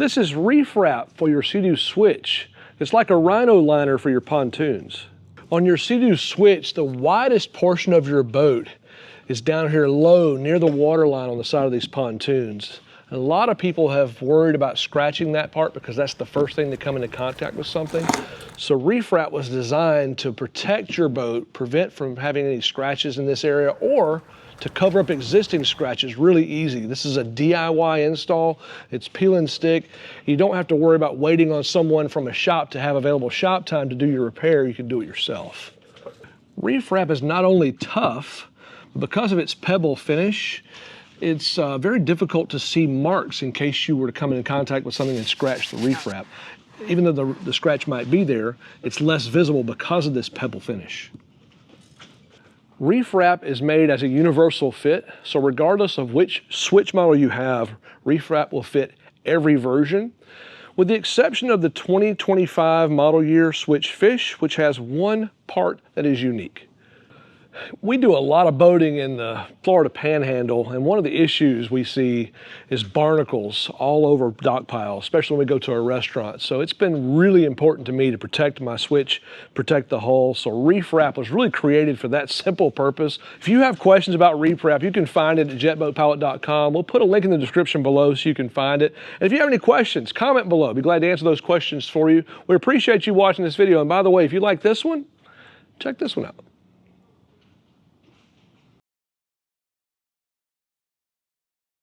This is Reef Wrap for your Sea-Doo switch. It's like a Rhino liner for your pontoons. On your Sea-Doo switch, the widest portion of your boat is down here low near the water line on the side of these pontoons. And a lot of people have worried about scratching that part because that's the first thing to come into contact with something. So Reef Wrap was designed to protect your boat, prevent from having any scratches in this area, or to cover up existing scratches really easy. This is a DIY install. It's peel and stick. You don't have to worry about waiting on someone from a shop to have available shop time to do your repair. You can do it yourself. Reef Wrap is not only tough, but because of its pebble finish, it's very difficult to see marks in case you were to come in contact with something and scratch the Reef Wrap. Even though the scratch might be there, it's less visible because of this pebble finish. Reef Wrap is made as a universal fit, so regardless of which switch model you have, Reef Wrap will fit every version, with the exception of the 2025 model year switch fish, which has one part that is unique. We do a lot of boating in the Florida Panhandle, and one of the issues we see is barnacles all over dock piles, especially when we go to a restaurant. So it's been really important to me to protect my switch, protect the hull. So Reef Wrap was really created for that simple purpose. If you have questions about Reef Wrap, you can find it at jetboatpilot.com. We'll put a link in the description below so you can find it. And if you have any questions, comment below. I'd be glad to answer those questions for you. We appreciate you watching this video. And by the way, if you like this one, check this one out.